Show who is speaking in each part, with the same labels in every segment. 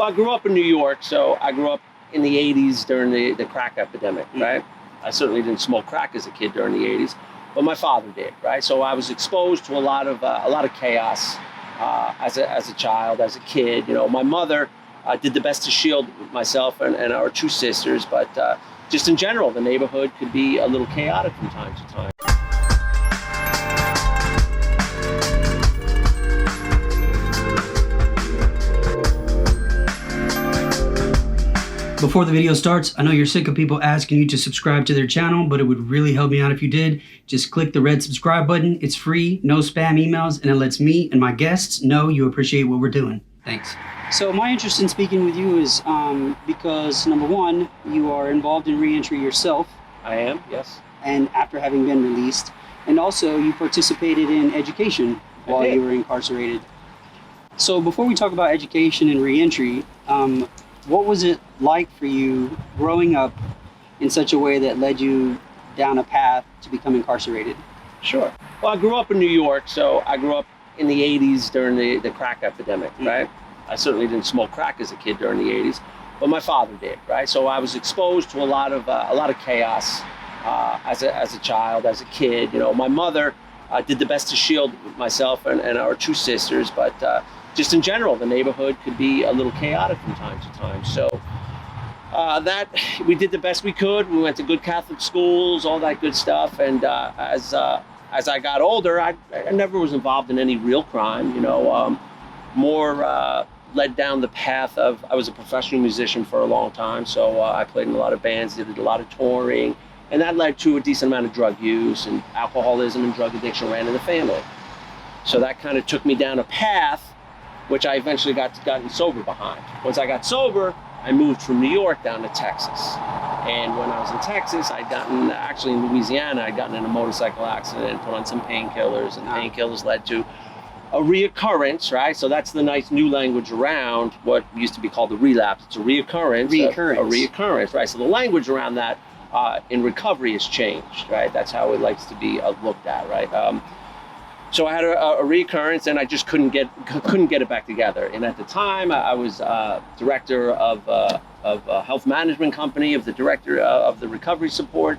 Speaker 1: Well, I grew up in New York, so I grew up in the 80s during the crack epidemic, right? I certainly didn't smoke crack as a kid during the 80s, but my father did, right? So I was exposed to a lot of chaos as a child, as a kid. You know, my mother did the best to shield myself and our two sisters, but just in general, the neighborhood could be a little chaotic from time to time.
Speaker 2: Before the video starts, I know you're sick of people asking you to subscribe to their channel, but it would really help me out if you did. Just click the red subscribe button. It's free, no spam emails, and it lets me and my guests know you appreciate what we're doing. Thanks. So my interest in speaking with you is because, number one, you are involved in reentry yourself.
Speaker 1: I am, yes.
Speaker 2: And after having been released. And also you participated in education while you were incarcerated. So before we talk about education and reentry, what was it like for you growing up in such a way that led you down a path to become incarcerated?
Speaker 1: Sure. Well, I grew up in New York, so I grew up in the 80s during the crack epidemic, right? I certainly didn't smoke crack as a kid during the 80s, but my father did, right? So I was exposed to a lot of chaos as a child, as a kid. You know, my mother did the best to shield myself and our two sisters, but just in general, the neighborhood could be a little chaotic from time to time. So that we did the best we could. We went to good Catholic schools, all that good stuff. And as I got older, I never was involved in any real crime. You know, more led down the path of, I was a professional musician for a long time. So I played in a lot of bands, did a lot of touring, and that led to a decent amount of drug use, and alcoholism and drug addiction ran in the family. So that kind of took me down a path which I eventually gotten sober behind. Once I got sober, I moved from New York down to Texas. And when I was in Texas, actually in Louisiana, I'd gotten in a motorcycle accident, put on some painkillers, and painkillers led to a reoccurrence, right? So that's the nice new language around what used to be called the relapse. It's a reoccurrence. A reoccurrence, right? So the language around that in recovery has changed, right? That's how it likes to be looked at, right? So I had a recurrence, and I just couldn't get it back together. And at the time, I was director of a health management company, of the director of the recovery support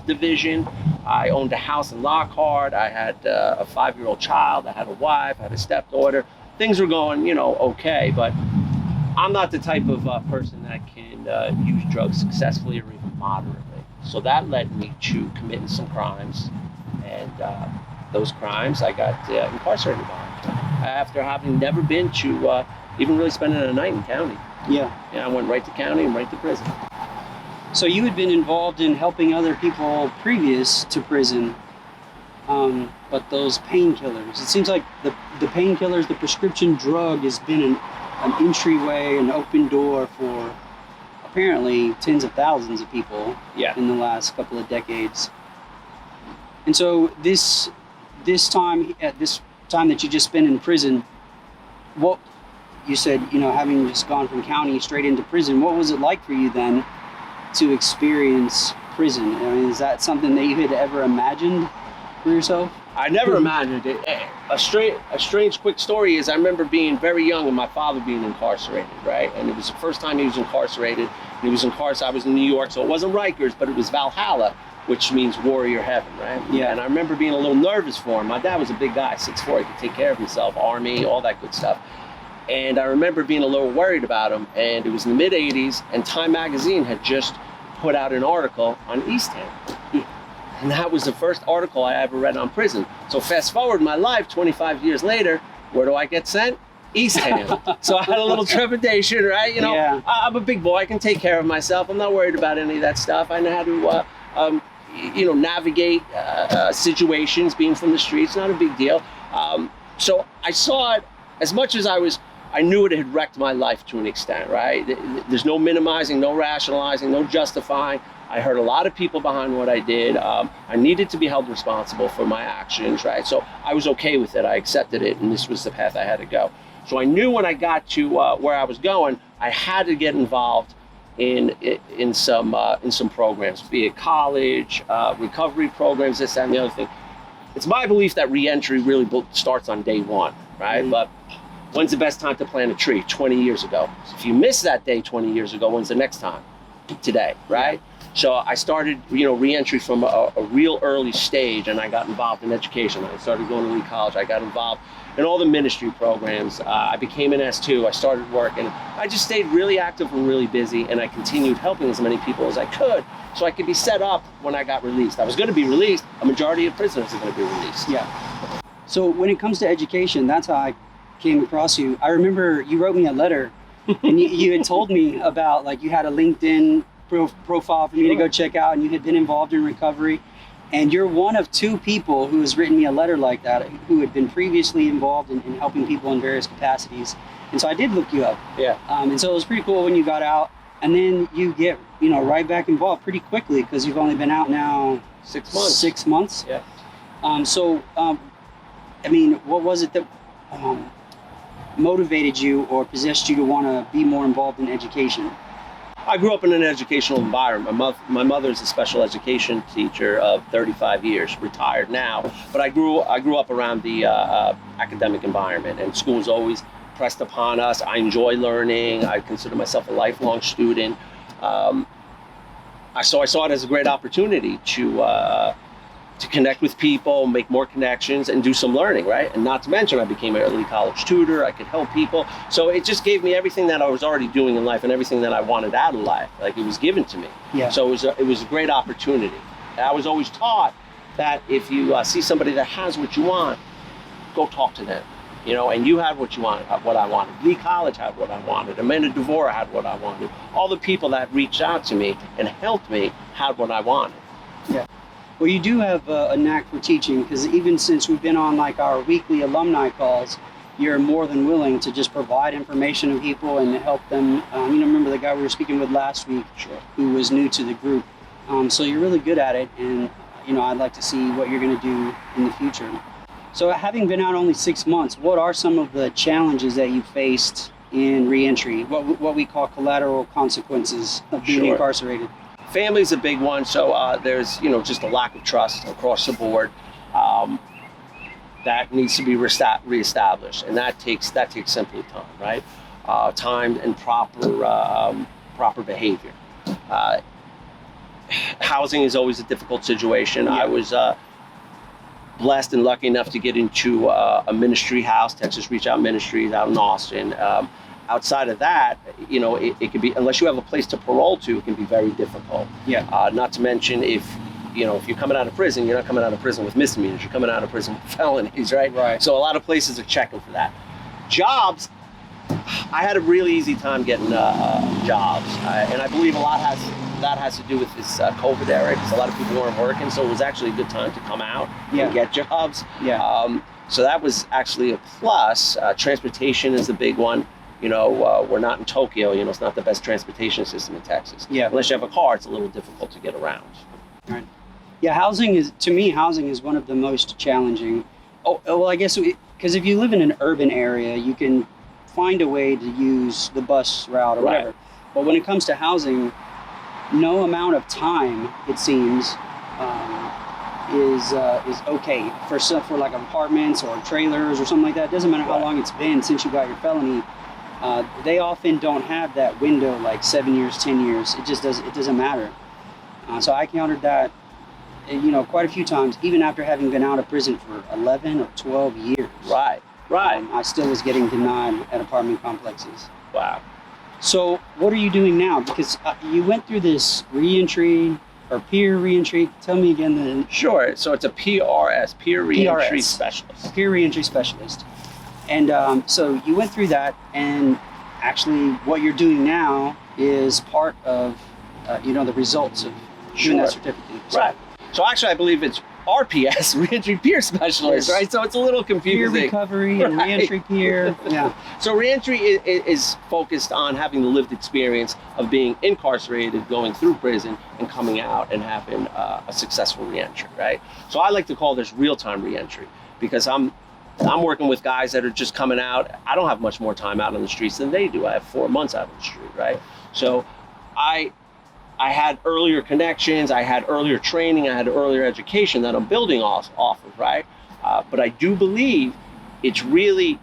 Speaker 1: division. I owned a house in Lockhart. I had a 5-year-old child. I had a wife. I had a stepdaughter. Things were going, you know, okay. But I'm not the type of person that can use drugs successfully or even moderately. So that led me to committing some crimes, and those crimes I got incarcerated on after having never been to even really spending a night in county. Yeah, I went right to county and right to prison.
Speaker 2: So you had been involved in helping other people previous to prison, but those painkillers, it seems like the painkillers, the prescription drug has been an entryway, an open door for apparently tens of thousands of people in the last couple of decades. And so this time that you just spent in prison, what you said, you know, having just gone from county straight into prison, what was it like for you then to experience prison? I mean, is that something that you had ever imagined for yourself?
Speaker 1: I never imagined it. A strange quick story is I remember being very young and my father being incarcerated, right? And it was the first time he was incarcerated. I was in New York, so it wasn't Rikers, but it was Valhalla, which means warrior heaven, right? Yeah, and I remember being a little nervous for him. My dad was a big guy, 6'4", he could take care of himself, Army, all that good stuff. And I remember being a little worried about him, and it was in the mid-'80s, and Time magazine had just put out an article on Eastham. And that was the first article I ever read on prison. So fast forward my life, 25 years later, where do I get sent? Eastham. So I had a little trepidation, right? You know, I'm a big boy, I can take care of myself. I'm not worried about any of that stuff. I know how to navigate situations, being from the streets, not a big deal. So I saw it as much as I knew it had wrecked my life to an extent, right? There's no minimizing, no rationalizing, no justifying. I hurt a lot of people behind what I did. I needed to be held responsible for my actions, right? So I was okay with it. I accepted it, and this was the path I had to go. So I knew when I got to where I was going, I had to get involved in some programs, be it college, recovery programs, this, that, and the other thing. It's my belief that reentry really starts on day one, right? But When's the best time to plant a tree? 20 years ago. So if you missed that day 20 years ago, when's the next time? Today, right? So I started, reentry from a real early stage, and I got involved in education. I started going to Lee College. I got involved in all the ministry programs. I became an S2. I started working. I just stayed really active and really busy, and I continued helping as many people as I could so I could be set up when I got released. I was going to be released. A majority of prisoners are going to be released.
Speaker 2: Yeah. So when it comes to education, that's how I came across you. I remember you wrote me a letter, and you had told me about, like, you had a LinkedIn profile for me to go check out, and you had been involved in recovery. And you're one of two people who has written me a letter like that, who had been previously involved in helping people in various capacities. And so I did look you up.
Speaker 1: Yeah.
Speaker 2: And so it was pretty cool when you got out, and then you get, right back involved pretty quickly, because you've only been out now
Speaker 1: 6 months.
Speaker 2: 6 months.
Speaker 1: Yeah.
Speaker 2: What was it that motivated you or possessed you to want to be more involved in education?
Speaker 1: I grew up in an educational environment. My mother's a special education teacher of 35 years, retired now. But I grew up around the academic environment, and school was always pressed upon us. I enjoy learning. I consider myself a lifelong student. I saw it as a great opportunity to connect with people, make more connections, and do some learning, right? And not to mention, I became an early college tutor. I could help people. So it just gave me everything that I was already doing in life and everything that I wanted out of life. Like, it was given to me.
Speaker 2: Yeah.
Speaker 1: So it was a great opportunity. And I was always taught that if you see somebody that has what you want, go talk to them. And you had what you wanted, what I wanted. Lee College had what I wanted. Amanda DeVore had what I wanted. All the people that reached out to me and helped me had what I wanted.
Speaker 2: Yeah. Well, you do have a knack for teaching, because even since we've been on, like, our weekly alumni calls, you're more than willing to just provide information to people and help them. Remember the guy we were speaking with last week,
Speaker 1: Sure.
Speaker 2: who was new to the group. So you're really good at it, and I'd like to see what you're going to do in the future. So having been out only 6 months, what are some of the challenges that you faced in reentry? What we call collateral consequences of being
Speaker 1: Sure.
Speaker 2: incarcerated?
Speaker 1: Family's a big one, so there's just a lack of trust across the board that needs to be reestablished, and that takes simply time, right? Time and proper behavior. Housing is always a difficult situation. Yeah. I was blessed and lucky enough to get into a ministry house, Texas Reach Out Ministries, out in Austin. Outside of that, it could be, unless you have a place to parole to, it can be very difficult.
Speaker 2: Yeah.
Speaker 1: Not to mention if you're coming out of prison, you're not coming out of prison with misdemeanors. You're coming out of prison with felonies, right?
Speaker 2: Right.
Speaker 1: So a lot of places are checking for that. Jobs, I had a really easy time getting jobs, and I believe a lot that has to do with this COVID era, because a lot of people weren't working, so it was actually a good time to come out and get jobs.
Speaker 2: Yeah.
Speaker 1: So that was actually a plus. Transportation is a big one. We're not in Tokyo. It's not the best transportation system in Texas.
Speaker 2: Yeah.
Speaker 1: Unless you have a car, it's a little difficult to get around.
Speaker 2: Right. Yeah, housing is one of the most challenging. Oh, well, I guess because if you live in an urban area, you can find a way to use the bus route or whatever.
Speaker 1: Right.
Speaker 2: But when it comes to housing, no amount of time, it seems, is okay for like apartments or trailers or something like that. It doesn't matter how long it's been since you got your felony. They often don't have that window, like 7 years, 10 years. It doesn't matter. So I countered that, quite a few times, even after having been out of prison for 11 or 12 years.
Speaker 1: Right.
Speaker 2: I still was getting denied at apartment complexes.
Speaker 1: Wow.
Speaker 2: So what are you doing now? Because you went through this reentry or peer reentry. Tell me again
Speaker 1: Sure. So it's a PRS, Peer Reentry
Speaker 2: PRS.
Speaker 1: Specialist.
Speaker 2: Peer reentry specialist. And so you went through that, and actually what you're doing now is part of, the results of doing that certificate. So,
Speaker 1: Right. So actually, I believe it's RPS, Reentry Peer Specialist, right? So it's a little confusing.
Speaker 2: Peer recovery and reentry peer. Yeah.
Speaker 1: So reentry is focused on having the lived experience of being incarcerated, going through prison, and coming out and having a successful reentry, right? So I like to call this real-time reentry, because I'm working with guys that are just coming out. I don't have much more time out on the streets than they do. I have 4 months out on the street, right? So I had earlier connections, I had earlier training, I had earlier education that I'm building off of, right? But I do believe it's really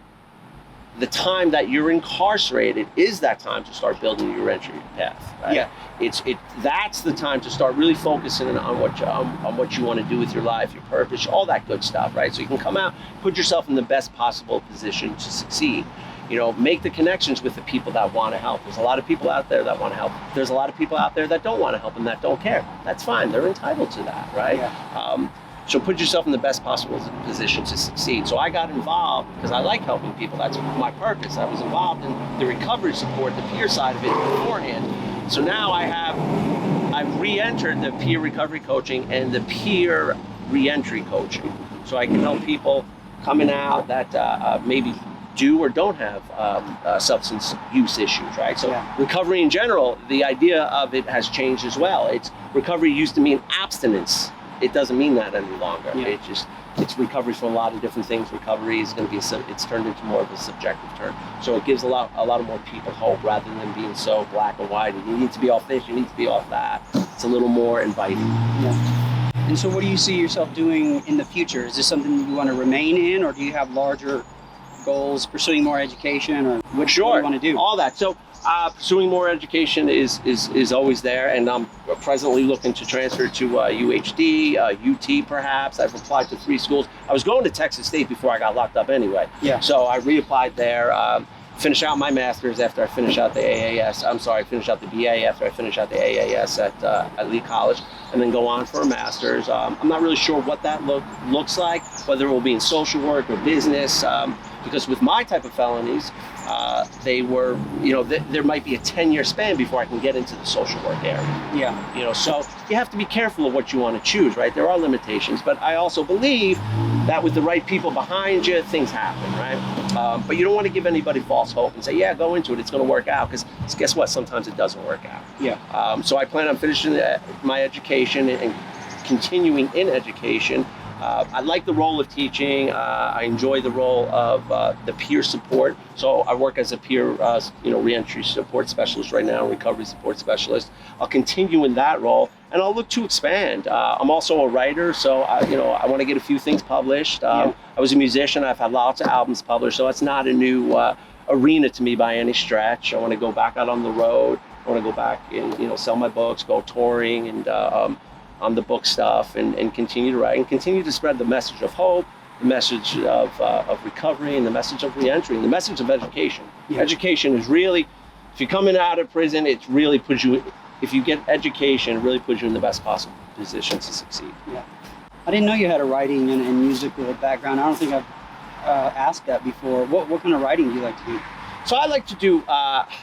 Speaker 1: the time that you're incarcerated is that time to start building your entry path. Right?
Speaker 2: Yeah.
Speaker 1: That's the time to start really focusing on what you want to do with your life, your purpose, all that good stuff, right? So you can come out, put yourself in the best possible position to succeed. You know, make the connections with the people that want to help. There's a lot of people out there that want to help. There's a lot of people out there that don't want to help and that don't care. That's fine. They're entitled to that, right?
Speaker 2: Yeah.
Speaker 1: So put yourself in the best possible position to succeed. So I got involved because I like helping people. That's my purpose. I was involved in the recovery support, the peer side of it beforehand. So now I've re-entered the peer recovery coaching and the peer re-entry coaching. So I can help people coming out that maybe do or don't have substance use issues, right? So recovery in general, the idea of it has changed as well. Recovery used to mean abstinence. It doesn't mean that any longer.
Speaker 2: Yeah.
Speaker 1: It's recovery from a lot of different things. Recovery is going to be it's turned into more of a subjective term. So it gives a lot of more people hope rather than being so black and white. And you need to be off this, you need to be off that. It's a little more inviting.
Speaker 2: Yeah. And so what do you see yourself doing in the future? Is this something you want to remain in, or do you have larger goals, pursuing more education, or what do you want to do?
Speaker 1: All that. So pursuing more education is always there, and I'm presently looking to transfer to UHD, UT perhaps. I've applied to 3 schools. I was going to Texas State before I got locked up anyway.
Speaker 2: Yeah.
Speaker 1: So I reapplied there, finish out my master's after I finish out the AAS. I'm sorry, finish out the BA after I finish out the AAS at Lee College, and then go on for a master's. I'm not really sure what that looks like, whether it will be in social work or business, because with my type of felonies, they were, there might be a 10-year span before I can get into the social work area.
Speaker 2: Yeah.
Speaker 1: So you have to be careful of what you want to choose, right? There are limitations, but I also believe that with the right people behind you, things happen, right? But you don't want to give anybody false hope and say, yeah, go into it, it's going to work out, because guess what? Sometimes it doesn't work out.
Speaker 2: Yeah.
Speaker 1: So I plan on finishing my education and continuing in education. I like the role of teaching. I enjoy the role of the peer support. So I work as a peer, reentry support specialist right now, recovery support specialist. I'll continue in that role, and I'll look to expand. I'm also a writer, so I want to get a few things published. I was a musician. I've had lots of albums published, so it's not a new arena to me by any stretch. I want to go back out on the road. I want to go back and sell my books, go touring, and on the book stuff, and continue to write and continue to spread the message of hope, the message of recovery, and the message of reentry, and the message of education. Yeah. Education is really, if you're coming out of prison, it really puts you, if you get education, it really puts you in the best possible position to succeed.
Speaker 2: Yeah. I didn't know you had a writing and musical background. I don't think I've asked that before. What kind of writing do you like to do?
Speaker 1: So I like to do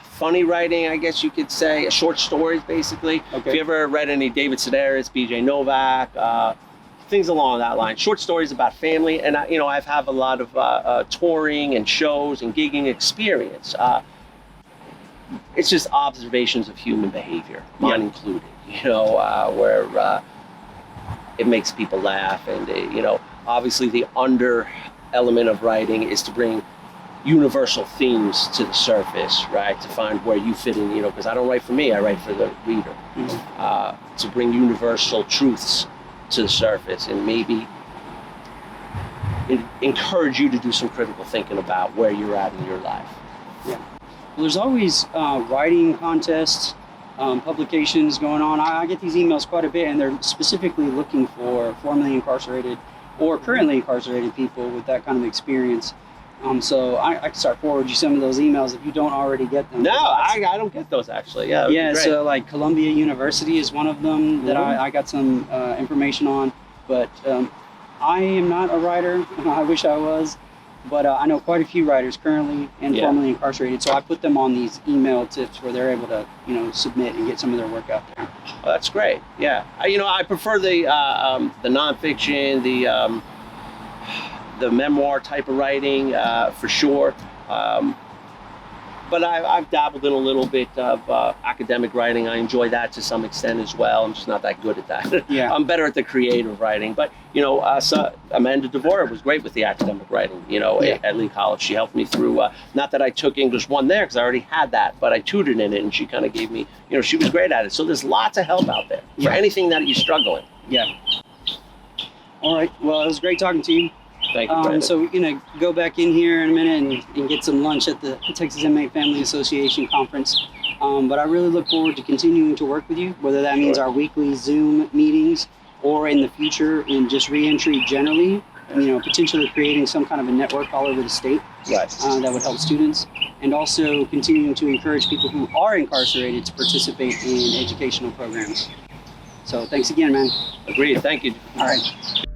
Speaker 1: funny writing, I guess you could say, short stories, basically.
Speaker 2: Okay.
Speaker 1: If you ever read any David Sedaris, BJ Novak, things along that line. Short stories about family, and I've had a lot of touring and shows and gigging experience. It's just observations of human behavior, mine included. Where it makes people laugh, and obviously the under element of writing is to bring universal themes to the surface, right? To find where you fit in, because I don't write for me, I write for the reader. Mm-hmm. To bring universal truths to the surface, and maybe encourage you to do some critical thinking about where you're at in your life.
Speaker 2: Yeah. Well, there's always writing contests, publications going on. I get these emails quite a bit, and they're specifically looking for formerly incarcerated or currently incarcerated people with that kind of experience. So I can start forward you some of those emails if you don't already get them.
Speaker 1: No, I don't get those actually. Yeah.
Speaker 2: So like Columbia University is one of them that I got some information on, but I am not a writer. I wish I was, but I know quite a few writers currently and formerly incarcerated. So I put them on these email tips where they're able to submit and get some of their work out there.
Speaker 1: Oh, that's great. Yeah, I prefer the nonfiction, the memoir type of writing, for sure. But I've dabbled in a little bit of academic writing. I enjoy that to some extent as well. I'm just not that good at that.
Speaker 2: Yeah.
Speaker 1: I'm better at the creative writing. But, so Amanda Devora was great with the academic writing, at Lee College. She helped me through, not that I took English 1 there because I already had that, but I tutored in it, and she kind of gave me, she was great at it. So there's lots of help out there for anything that you struggle in.
Speaker 2: Yeah. All right. Well, it was great talking to you.
Speaker 1: Thank you, Brandon.
Speaker 2: So we're going to go back in here in a minute and get some lunch at the Texas Inmate Family Association conference. But I really look forward to continuing to work with you, whether that means our weekly Zoom meetings or in the future in just reentry generally, potentially creating some kind of a network all over the state that would help students, and also continuing to encourage people who are incarcerated to participate in educational programs. So thanks again, man.
Speaker 1: Agreed. Thank you.
Speaker 2: All right.